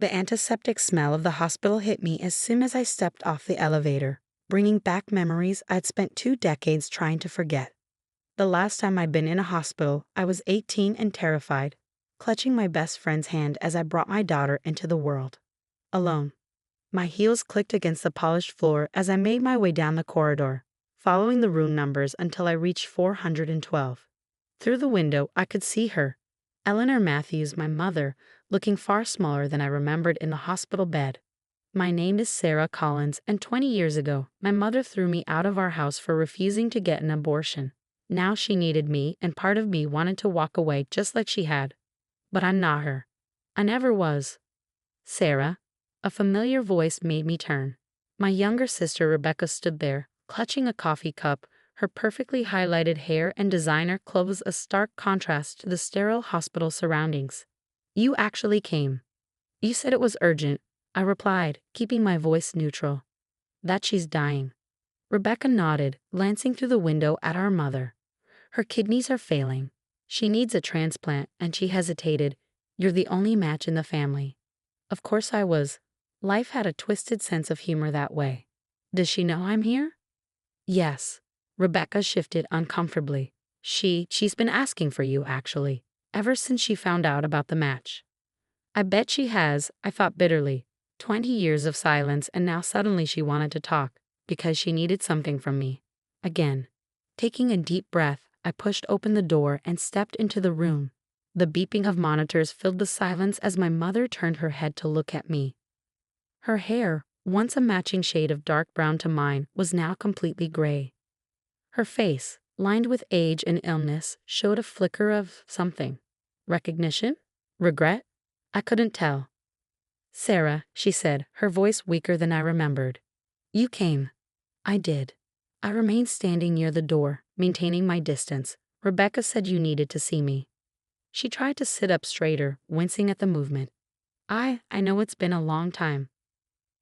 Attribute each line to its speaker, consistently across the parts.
Speaker 1: The antiseptic smell of the hospital hit me as soon as I stepped off the elevator, bringing back memories I'd spent 2 decades trying to forget. The last time I'd been in a hospital, I was 18 and terrified, clutching my best friend's hand as I brought my daughter into the world. Alone. My heels clicked against the polished floor as I made my way down the corridor, following the room numbers until I reached 412. Through the window, I could see her, Eleanor Matthews, my mother, looking far smaller than I remembered in the hospital bed. My name is Sarah Collins, and 20 years ago, my mother threw me out of our house for refusing to get an abortion. Now she needed me, and part of me wanted to walk away just like she had. But I'm not her. I never was. Sarah. A familiar voice made me turn. My younger sister Rebecca stood there, clutching a coffee cup, her perfectly highlighted hair and designer clothes a stark contrast to the sterile hospital surroundings. You actually came. You said it was urgent, I replied, keeping my voice neutral. That she's dying. Rebecca nodded, glancing through the window at our mother. Her kidneys are failing. She needs a transplant, and she hesitated. You're the only match in the family. Of course I was. Life had a twisted sense of humor that way. Does she know I'm here? Yes. Rebecca shifted uncomfortably. She's been asking for you, actually, ever since she found out about the match. I bet she has, I thought bitterly. 20 years of silence, and now suddenly she wanted to talk, because she needed something from me. Again. Taking a deep breath, I pushed open the door and stepped into the room. The beeping of monitors filled the silence as my mother turned her head to look at me. Her hair, once a matching shade of dark brown to mine, was now completely gray. Her face, lined with age and illness, showed a flicker of something. Recognition? Regret? I couldn't tell. Sarah, she said, her voice weaker than I remembered. You came. I did. I remained standing near the door, maintaining my distance. Rebecca said you needed to see me. She tried to sit up straighter, wincing at the movement. I know it's been a long time.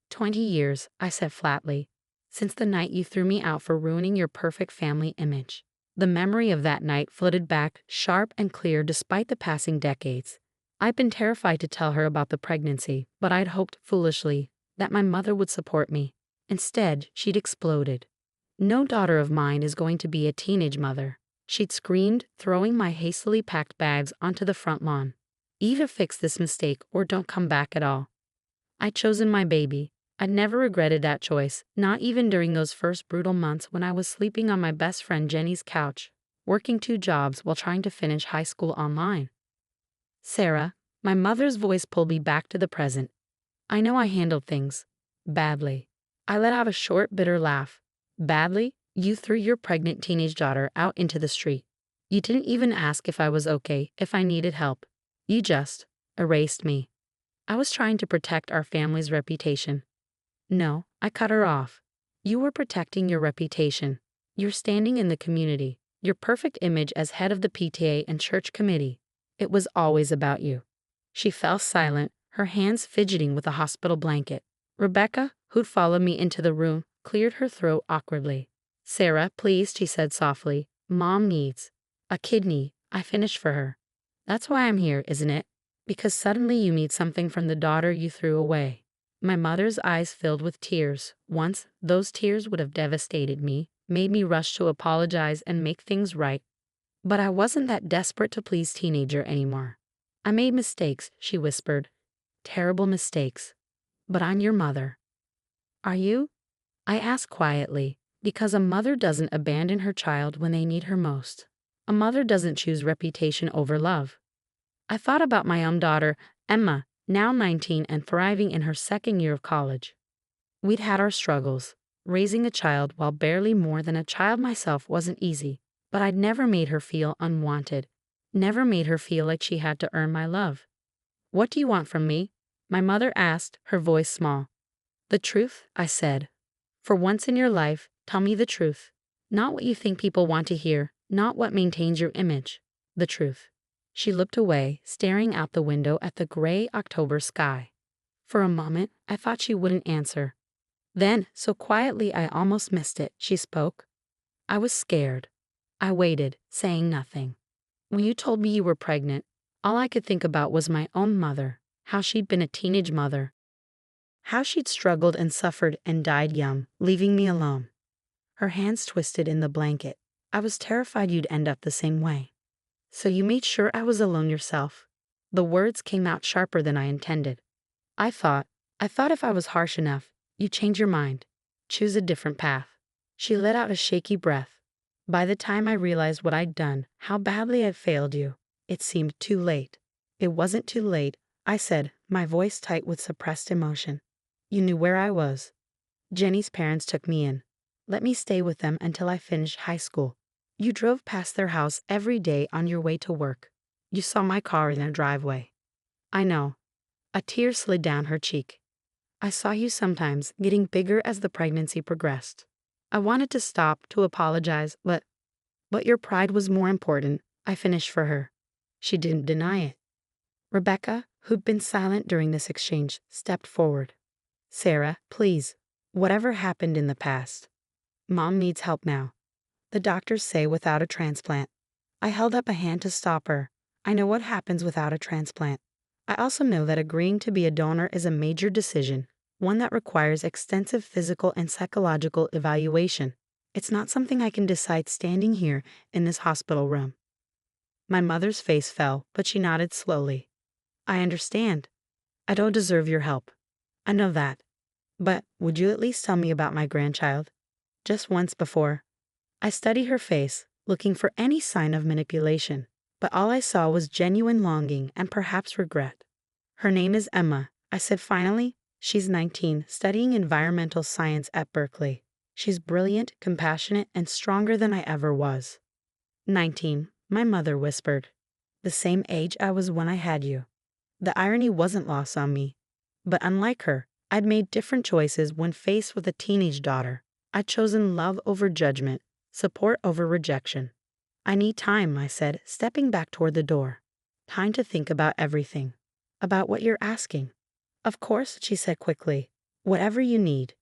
Speaker 1: 20 years, I said flatly, since the night you threw me out for ruining your perfect family image. The memory of that night flooded back, sharp and clear despite the passing decades. I'd been terrified to tell her about the pregnancy, but I'd hoped, foolishly, that my mother would support me. Instead, she'd exploded. No daughter of mine is going to be a teenage mother, she'd screamed, throwing my hastily packed bags onto the front lawn. Either fix this mistake or don't come back at all. I'd chosen my baby. I'd never regretted that choice, not even during those first brutal months when I was sleeping on my best friend Jenny's couch, working 2 jobs while trying to finish high school online. Sarah, my mother's voice pulled me back to the present. I know I handled things badly. I let out a short, bitter laugh. Badly? You threw your pregnant teenage daughter out into the street. You didn't even ask if I was okay, if I needed help. You just erased me. I was trying to protect our family's reputation. No, I cut her off. You were protecting your reputation. Your standing in the community. Your perfect image as head of the PTA and church committee. It was always about you. She fell silent, her hands fidgeting with a hospital blanket. Rebecca, who'd followed me into the room, cleared her throat awkwardly. Sarah, please, she said softly. Mom needs a kidney. I finished for her. That's why I'm here, isn't it? Because suddenly you need something from the daughter you threw away. My mother's eyes filled with tears. Once, those tears would have devastated me, made me rush to apologize and make things right. But I wasn't that desperate to please teenager anymore. I made mistakes, she whispered. Terrible mistakes. But I'm your mother. Are you? I asked quietly, because a mother doesn't abandon her child when they need her most. A mother doesn't choose reputation over love. I thought about my own daughter, Emma, now 19 and thriving in her 2nd year of college. We'd had our struggles. Raising a child while barely more than a child myself wasn't easy, but I'd never made her feel unwanted, never made her feel like she had to earn my love. What do you want from me? My mother asked, her voice small. The truth, I said. For once in your life, tell me the truth. Not what you think people want to hear, not what maintains your image. The truth. She looked away, staring out the window at the gray October sky. For a moment, I thought she wouldn't answer. Then, so quietly I almost missed it, she spoke. I was scared. I waited, saying nothing. When you told me you were pregnant, all I could think about was my own mother, how she'd been a teenage mother, how she'd struggled and suffered and died young, leaving me alone. Her hands twisted in the blanket. I was terrified you'd end up the same way. So you made sure I was alone yourself. The words came out sharper than I intended. I thought if I was harsh enough, you'd change your mind. Choose a different path. She let out a shaky breath. By the time I realized what I'd done, how badly I'd failed you, it seemed too late. It wasn't too late, I said, my voice tight with suppressed emotion. You knew where I was. Jenny's parents took me in. Let me stay with them until I finished high school. You drove past their house every day on your way to work. You saw my car in their driveway. I know. A tear slid down her cheek. I saw you sometimes, getting bigger as the pregnancy progressed. I wanted to stop, to apologize, but your pride was more important, I finished for her. She didn't deny it. Rebecca, who'd been silent during this exchange, stepped forward. Sarah, please. Whatever happened in the past. Mom needs help now. The doctors say without a transplant. I held up a hand to stop her. I know what happens without a transplant. I also know that agreeing to be a donor is a major decision, one that requires extensive physical and psychological evaluation. It's not something I can decide standing here in this hospital room. My mother's face fell, but she nodded slowly. I understand. I don't deserve your help. I know that. But would you at least tell me about my grandchild? Just once before. I studied her face, looking for any sign of manipulation, but all I saw was genuine longing and perhaps regret. Her name is Emma, I said finally. She's 19, studying environmental science at Berkeley. She's brilliant, compassionate, and stronger than I ever was. 19, my mother whispered. The same age I was when I had you. The irony wasn't lost on me. But unlike her, I'd made different choices when faced with a teenage daughter. I'd chosen love over judgment, support over rejection. I need time, I said, stepping back toward the door. Time to think about everything. About what you're asking. Of course, she said quickly. Whatever you need.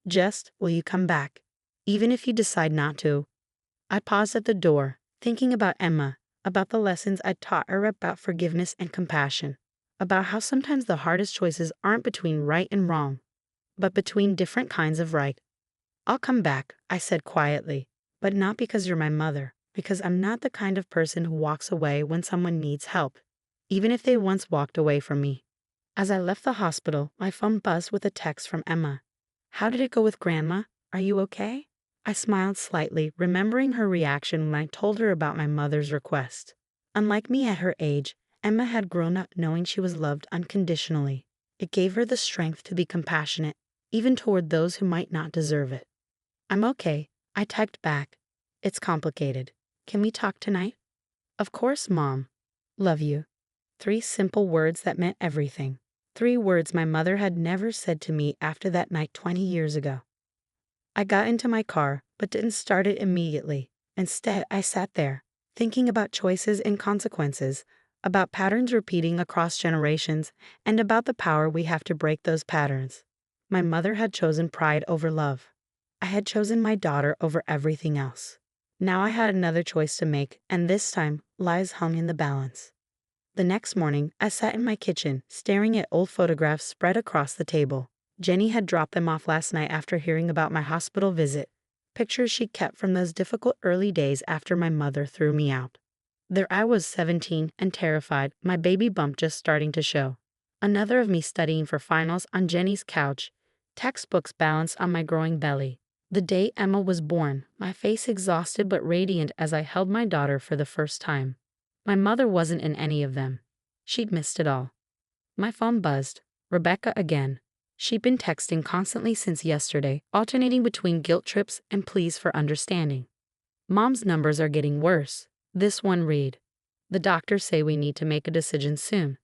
Speaker 1: Just, will you come back? Even if you decide not to. I paused at the door, thinking about Emma, about the lessons I'd taught her about forgiveness and compassion, about how sometimes the hardest choices aren't between right and wrong, but between different kinds of right. I'll come back, I said quietly, but not because you're my mother, because I'm not the kind of person who walks away when someone needs help, even if they once walked away from me. As I left the hospital, my phone buzzed with a text from Emma. How did it go with Grandma? Are you okay? I smiled slightly, remembering her reaction when I told her about my mother's request. Unlike me at her age, Emma had grown up knowing she was loved unconditionally. It gave her the strength to be compassionate, even toward those who might not deserve it. I'm okay, I typed back. It's complicated. Can we talk tonight? Of course, Mom. Love you. 3 simple words that meant everything. 3 words my mother had never said to me after that night 20 years ago. I got into my car, but didn't start it immediately. Instead, I sat there, thinking about choices and consequences, about patterns repeating across generations, and about the power we have to break those patterns. My mother had chosen pride over love. I had chosen my daughter over everything else. Now I had another choice to make, and this time, lives hung in the balance. The next morning, I sat in my kitchen, staring at old photographs spread across the table. Jenny had dropped them off last night after hearing about my hospital visit, pictures she kept from those difficult early days after my mother threw me out. There I was, 17, and terrified, my baby bump just starting to show. Another of me studying for finals on Jenny's couch, textbooks balanced on my growing belly. The day Emma was born, my face exhausted but radiant as I held my daughter for the first time. My mother wasn't in any of them. She'd missed it all. My phone buzzed. Rebecca again. She'd been texting constantly since yesterday, alternating between guilt trips and pleas for understanding. Mom's numbers are getting worse. This one read. The doctors say we need to make a decision soon.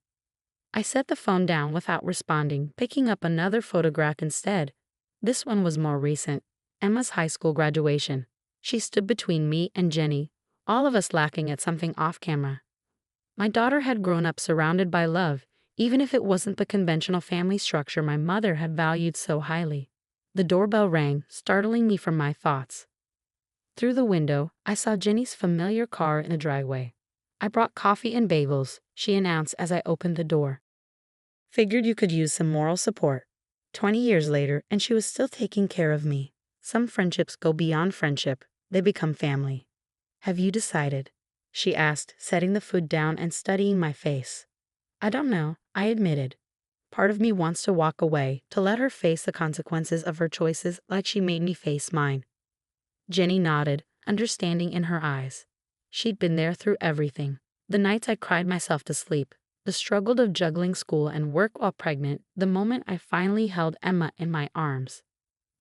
Speaker 1: I set the phone down without responding, picking up another photograph instead. This one was more recent. Emma's high school graduation. She stood between me and Jenny, all of us laughing at something off camera. My daughter had grown up surrounded by love, even if it wasn't the conventional family structure my mother had valued so highly. The doorbell rang, startling me from my thoughts. Through the window, I saw Jenny's familiar car in the driveway. I brought coffee and bagels, she announced as I opened the door. Figured you could use some moral support. 20 years later, and she was still taking care of me. Some friendships go beyond friendship, they become family. Have you decided? She asked, setting the food down and studying my face. I don't know, I admitted. Part of me wants to walk away, to let her face the consequences of her choices like she made me face mine. Jenny nodded, understanding in her eyes. She'd been there through everything. The nights I cried myself to sleep, the struggle of juggling school and work while pregnant, the moment I finally held Emma in my arms.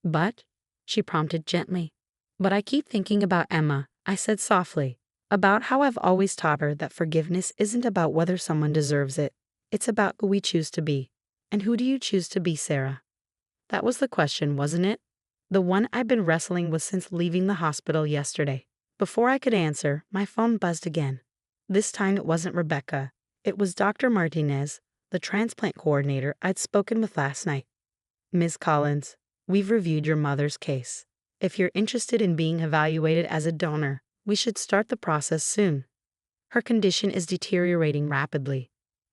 Speaker 1: But, she prompted gently. But I keep thinking about Emma, I said softly, about how I've always taught her that forgiveness isn't about whether someone deserves it. It's about who we choose to be. And who do you choose to be, Sarah? That was the question, wasn't it? The one I'd been wrestling with since leaving the hospital yesterday. Before I could answer, my phone buzzed again. This time it wasn't Rebecca. It was Dr. Martinez, the transplant coordinator I'd spoken with last night. Ms. Collins, we've reviewed your mother's case. If you're interested in being evaluated as a donor, we should start the process soon. Her condition is deteriorating rapidly.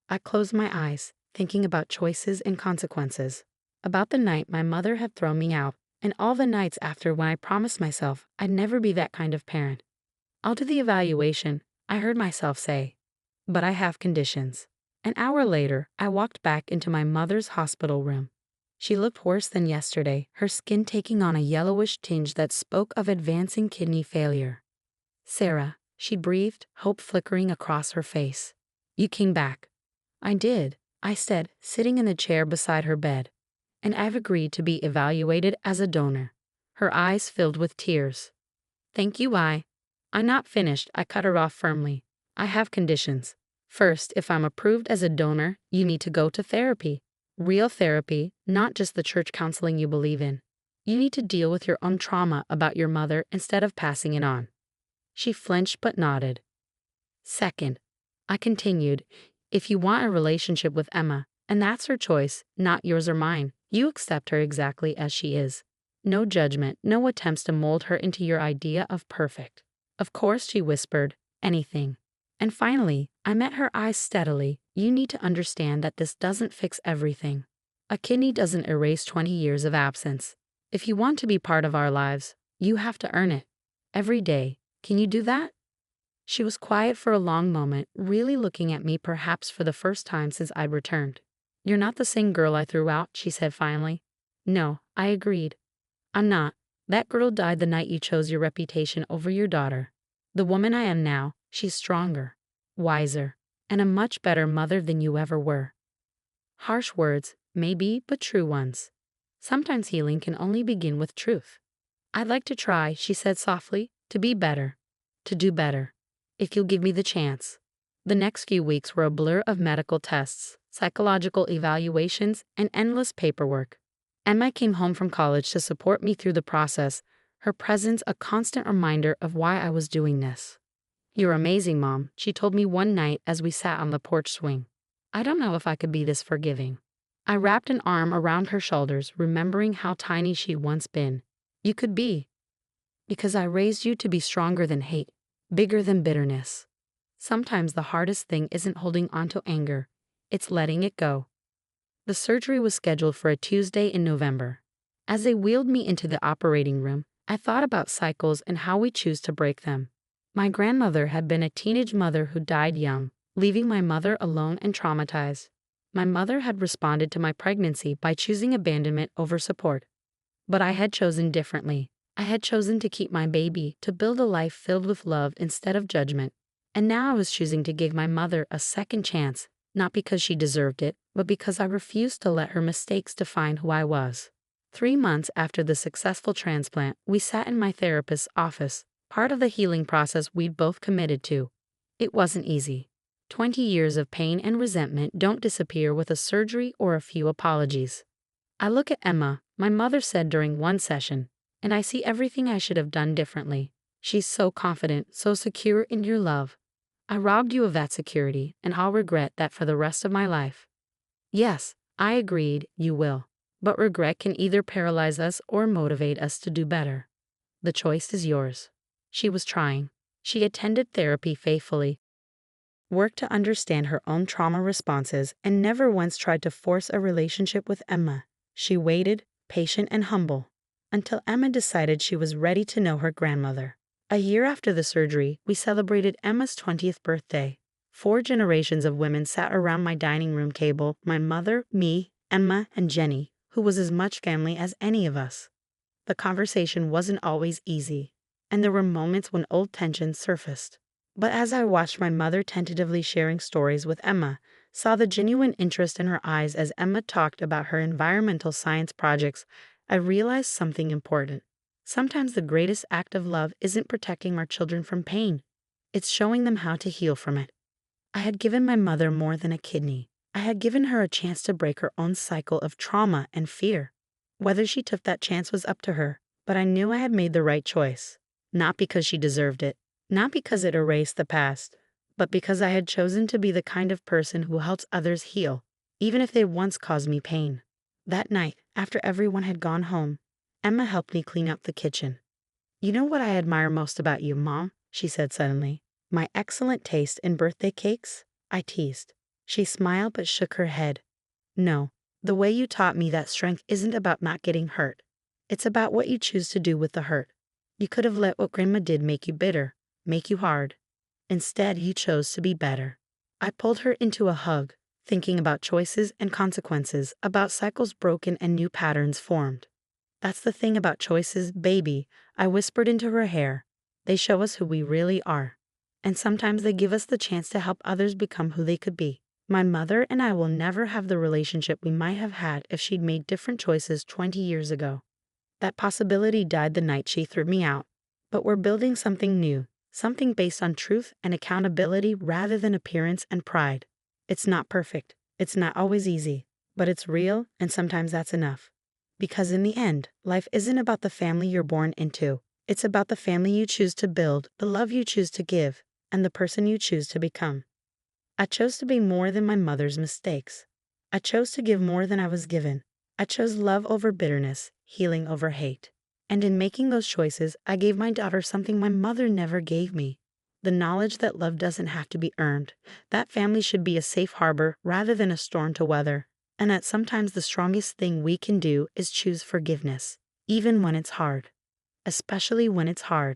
Speaker 1: I closed my eyes, thinking about choices and consequences. About the night my mother had thrown me out, and all the nights after when I promised myself I'd never be that kind of parent. I'll do the evaluation, I heard myself say. But I have conditions. An hour later, I walked back into my mother's hospital room. She looked worse than yesterday, her skin taking on a yellowish tinge that spoke of advancing kidney failure. Sarah, she breathed, hope flickering across her face. You came back. I did, I said, sitting in the chair beside her bed. And I've agreed to be evaluated as a donor. Her eyes filled with tears. Thank you, I'm not finished, I cut her off firmly. I have conditions. First, if I'm approved as a donor, you need to go to therapy. Real therapy, not just the church counseling you believe in. You need to deal with your own trauma about your mother instead of passing it on. She flinched but nodded. Second, I continued, if you want a relationship with Emma, and that's her choice, not yours or mine, you accept her exactly as she is. No judgment, no attempts to mold her into your idea of perfect. Of course, she whispered, anything. And finally, I met her eyes steadily. You need to understand that this doesn't fix everything. A kidney doesn't erase 20 years of absence. If you want to be part of our lives, you have to earn it. Every day. Can you do that? She was quiet for a long moment, really looking at me perhaps for the first time since I'd returned. You're not the same girl I threw out, she said finally. No, I agreed. I'm not. That girl died the night you chose your reputation over your daughter. The woman I am now, she's stronger, wiser, and a much better mother than you ever were. Harsh words, maybe, but true ones. Sometimes healing can only begin with truth. I'd like to try, she said softly, to be better, to do better, if you'll give me the chance. The next few weeks were a blur of medical tests, psychological evaluations, and endless paperwork. Emma came home from college to support me through the process, her presence a constant reminder of why I was doing this. You're amazing, Mom, she told me one night as we sat on the porch swing. I don't know if I could be this forgiving. I wrapped an arm around her shoulders, remembering how tiny she'd once been. You could be. Because I raised you to be stronger than hate, bigger than bitterness. Sometimes the hardest thing isn't holding on to anger, it's letting it go. The surgery was scheduled for a Tuesday in November. As they wheeled me into the operating room, I thought about cycles and how we choose to break them. My grandmother had been a teenage mother who died young, leaving my mother alone and traumatized. My mother had responded to my pregnancy by choosing abandonment over support. But I had chosen differently. I had chosen to keep my baby, to build a life filled with love instead of judgment. And now I was choosing to give my mother a second chance, not because she deserved it, but because I refused to let her mistakes define who I was. 3 months after the successful transplant, we sat in my therapist's office, part of the healing process we'd both committed to. It wasn't easy. 20 years of pain and resentment don't disappear with a surgery or a few apologies. I look at Emma, my mother said during one session, and I see everything I should have done differently. She's so confident, so secure in your love. I robbed you of that security, and I'll regret that for the rest of my life. Yes, I agreed, you will. But regret can either paralyze us or motivate us to do better. The choice is yours. She was trying. She attended therapy faithfully, worked to understand her own trauma responses, and never once tried to force a relationship with Emma. She waited, patient and humble, until Emma decided she was ready to know her grandmother. A year after the surgery, we celebrated Emma's 20th birthday. 4 generations of women sat around my dining room table: my mother, me, Emma, and Jenny, who was as much family as any of us. The conversation wasn't always easy, and there were moments when old tensions surfaced. But as I watched my mother tentatively sharing stories with Emma, saw the genuine interest in her eyes as Emma talked about her environmental science projects, I realized something important. Sometimes the greatest act of love isn't protecting our children from pain. It's showing them how to heal from it. I had given my mother more than a kidney. I had given her a chance to break her own cycle of trauma and fear. Whether she took that chance was up to her, but I knew I had made the right choice. Not because she deserved it, not because it erased the past, but because I had chosen to be the kind of person who helps others heal, even if they once caused me pain. That night, after everyone had gone home, Emma helped me clean up the kitchen. "You know what I admire most about you, Mom?" she said suddenly. "My excellent taste in birthday cakes?" I teased. She smiled but shook her head. "No, the way you taught me that strength isn't about not getting hurt. It's about what you choose to do with the hurt. You could have let what Grandma did make you bitter, make you hard. Instead, you chose to be better." I pulled her into a hug, thinking about choices and consequences, about cycles broken and new patterns formed. "That's the thing about choices, baby," I whispered into her hair. "They show us who we really are. And sometimes they give us the chance to help others become who they could be." My mother and I will never have the relationship we might have had if she'd made different choices 20 years ago. That possibility died the night she threw me out. But we're building something new, something based on truth and accountability rather than appearance and pride. It's not perfect. It's not always easy. But it's real, and sometimes that's enough. Because in the end, life isn't about the family you're born into. It's about the family you choose to build, the love you choose to give, and the person you choose to become. I chose to be more than my mother's mistakes. I chose to give more than I was given. I chose love over bitterness, healing over hate. And in making those choices, I gave my daughter something my mother never gave me: the knowledge that love doesn't have to be earned, that family should be a safe harbor rather than a storm to weather, and that sometimes the strongest thing we can do is choose forgiveness, even when it's hard. Especially when it's hard.